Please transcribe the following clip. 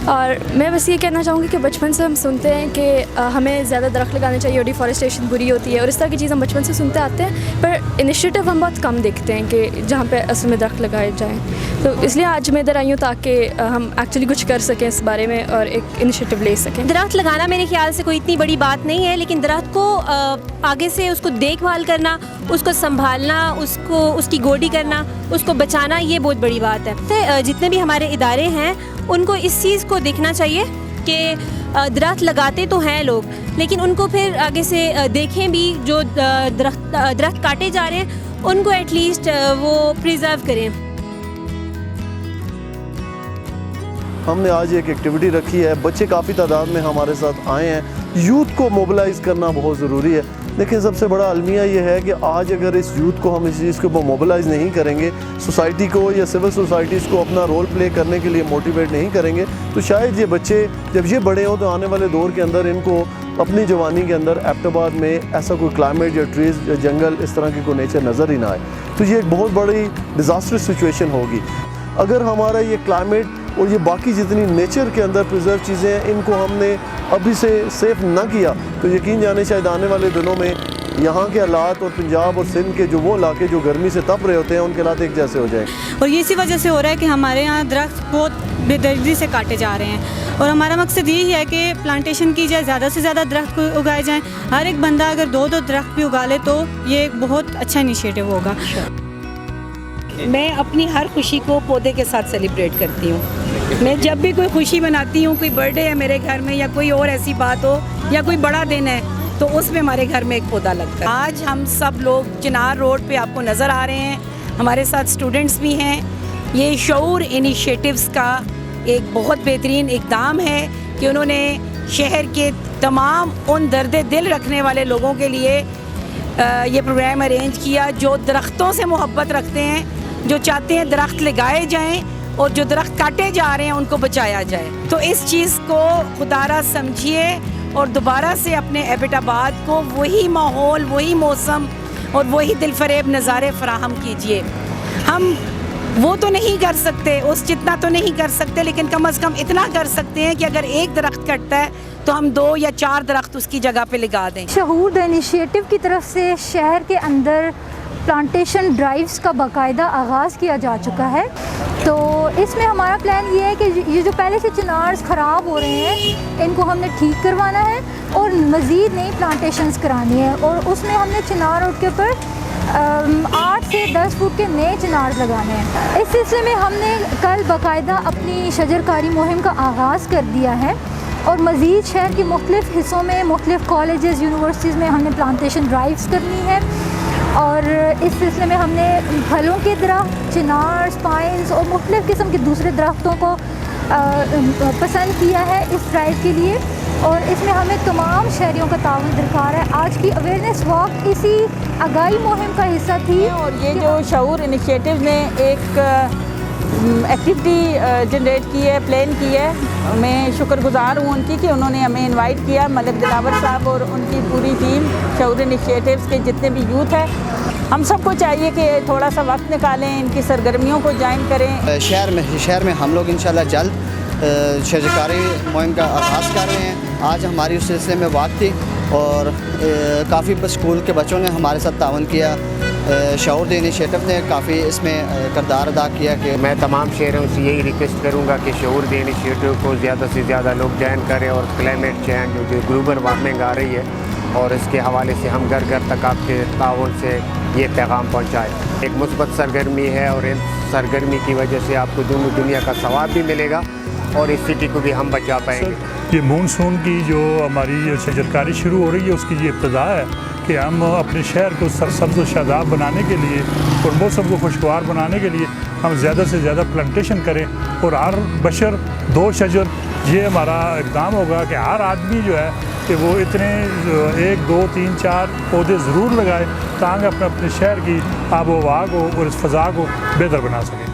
और मैं बस ये कहना चाहूँगी कि बचपन से हम सुनते हैं कि हमें ज़्यादा दरख्त लगाने चाहिए और डिफॉरेस्टेशन बुरी होती है और इस तरह की चीज़ हम बचपन से सुनते आते हैं, पर इनिशिएटिव हम बहुत कम देखते हैं कि जहाँ पे असल में दरख्त लगाए जाएँ। तो इसलिए आज मैं इधर आई हूँ ताकि हम एक्चुअली कुछ कर सकें इस बारे में और एक इनिशिएटिव ले सकें। दरख्त लगाना मेरे ख्याल से कोई इतनी बड़ी बात नहीं है, लेकिन दरख्त को आगे से उसको देखभाल करना, उसको संभालना, उसको उसकी गोडी करना, उसको बचाना, ये बहुत बड़ी बात है। तो जितने भी हमारे इदारे हैं उनको इस चीज़ को देखना चाहिए कि दरख्त लगाते तो हैं लोग, लेकिन उनको फिर आगे से देखें भी, जो दरख्त काटे जा रहे हैं उनको एटलीस्ट वो प्रिजर्व करें। हमने आज एक एक्टिविटी रखी है, बच्चे काफ़ी तादाद में हमारे साथ आए हैं। यूथ को मोबिलाइज़ करना बहुत ज़रूरी है, लेकिन सबसे बड़ा अलमिया ये है कि आज अगर इस यूथ को हम इस चीज़ के ऊपर मोबिलाइज़ नहीं करेंगे, सोसाइटी को या सिविल सोसाइटीज़ को अपना रोल प्ले करने के लिए मोटिवेट नहीं करेंगे, तो शायद ये बच्चे जब ये बड़े हों तो आने वाले दौर के अंदर इनको अपनी जवानी के अंदर एबटाबाद में ऐसा कोई क्लाइमेट या ट्रीज़ या जंगल इस तरह की कोई नेचर नज़र ही ना आए। तो ये एक बहुत बड़ी डिज़ास्टरस सिचुएशन होगी। अगर हमारा ये क्लाइमेट और ये बाकी जितनी नेचर के अंदर प्रिजर्व चीज़ें हैं इनको हमने अभी से सेफ ना किया तो यकीन जाने शायद आने वाले दिनों में यहाँ के हालात और पंजाब और सिंध के जो वो इलाके जो गर्मी से तप रहे होते हैं उनके हालात एक जैसे हो जाए। और ये इसी वजह से हो रहा है कि हमारे यहाँ दरख्त बहुत बेदर्दी से काटे जा रहे हैं और हमारा मकसद यही है कि प्लांटेशन की जाए, ज़्यादा से ज़्यादा दरख्त उगाए जाएँ। हर एक बंदा अगर दो दरख्त भी उगा ले तो ये एक बहुत अच्छा इनिशिएटिव होगा। मैं अपनी हर खुशी को पौधे के साथ सेलिब्रेट करती हूँ। मैं जब भी कोई खुशी मनाती हूँ, कोई बर्थडे है मेरे घर में या कोई और ऐसी बात हो या कोई बड़ा दिन है, तो उसमें हमारे घर में एक पौधा लगता है। आज हम सब लोग चिनार रोड पे आपको नज़र आ रहे हैं, हमारे साथ स्टूडेंट्स भी हैं। ये शऊर इनिशिएटिव्स का एक बहुत बेहतरीन इक़दाम है कि उन्होंने शहर के तमाम उन दर्द दिल रखने वाले लोगों के लिए ये प्रोग्राम अरेंज किया जो दरख्तों से मोहब्बत रखते हैं, जो चाहते हैं दरख्त लगाए जाएं और जो दरख्त काटे जा रहे हैं उनको बचाया जाए। तो इस चीज़ को खुदारा समझिए और दोबारा से अपने एबटाबाद को वही माहौल, वही मौसम और वही दिलफरेब नज़ारे फराहम कीजिए। हम वो तो नहीं कर सकते, उस जितना तो नहीं कर सकते, लेकिन कम से कम इतना कर सकते हैं कि अगर एक दरख्त कटता है तो हम 2 या 4 दरख्त उसकी जगह पे लगा दें। शहूर द इनिशिएटिव की तरफ से शहर के अंदर प्लांटेशन ड्राइव्स का बाकायदा आगाज़ किया जा चुका है। तो इसमें हमारा प्लान ये है कि ये जो पहले से चिनार्स ख़राब हो रहे हैं इनको हमने ठीक करवाना है और मज़ीद नई प्लांटेशंस करानी है और उसमें हमने चिनार रोड के ऊपर 8 से 10 फुट के नए चिनार लगाने हैं। इस सिलसिले में हमने कल बाकायदा अपनी शजरकारी मुहिम का आगाज़ कर दिया है और मज़ीद शहर के मुख्तलिफ़ हिस्सों में मुख्तलिफ़ कॉलेजेस, यूनिवर्सिटीज़ में हमने प्लांटेशन ड्राइव्स करनी है। और इस सिलसिले में हमने फलों के दरख्त, चिनार्स, पाइन्स और मुख्तलिफ़ किस्म के दूसरे दरख्तों को पसंद किया है इस ड्राइव के लिए और इसमें हमें तमाम शहरियों का ताउन दरकार है। आज की अवेयरनेस वॉक इसी आगाही मुहिम का हिस्सा थी और ये जो शऊर इनिशिएटिव ने एक एक्टिविटी जनरेट की है, प्लान की है, मैं शुक्रगुज़ार हूँ उनकी कि उन्होंने हमें इनवाइट किया, मलिक दिलावर साहब और उनकी पूरी टीम शऊर इनिशिएटिव्स के जितने भी यूथ हैं। हम सबको चाहिए कि थोड़ा सा वक्त निकालें, इनकी सरगर्मियों को ज्वाइन करें। शहर में हम लोग इंशाल्लाह जल्द शजरकारी मुहिम का आगाज़ कर रहे हैं। आज हमारी उस सिलसिले में बात थी और काफ़ी स्कूल के बच्चों ने हमारे साथ तावन किया। शऊर द इनिशिएटिव ने काफ़ी इसमें किरदार अदा किया। कि मैं तमाम शहरों से यही रिक्वेस्ट करूँगा कि शऊर द इनिशिएटिव को ज़्यादा से ज़्यादा लोग ज्वाइन करें और क्लाइमेट चेंज जो ग्लोबल वार्मिंग आ रही है और इसके हवाले से हम घर घर तक आपके ताउन से ये पैगाम पहुँचाएँ। एक मुस्बत सरगर्मी है और इन सरगर्मी की वजह से आपको दोनों दुनिया का सवाब भी मिलेगा और इस सिटी को भी हम बचा पाएंगे। ये मानसून की जो हमारी शजरकारी शुरू हो रही है उसकी ये इब्तिदा है कि हम अपने शहर को सरसब्ज़ और शादाब बनाने के लिए और मौसम को खुशगवार बनाने के लिए हम ज़्यादा से ज़्यादा प्लांटेशन करें और हर बशर 2 शजर, ये हमारा इक़दाम होगा कि हर आदमी जो है कि वो इतने 1, 2, 3, 4 पौधे ज़रूर लगाए ताकि अपने शहर की आबो हवा को और इस फ़ज़ा को बेहतर बना सकें।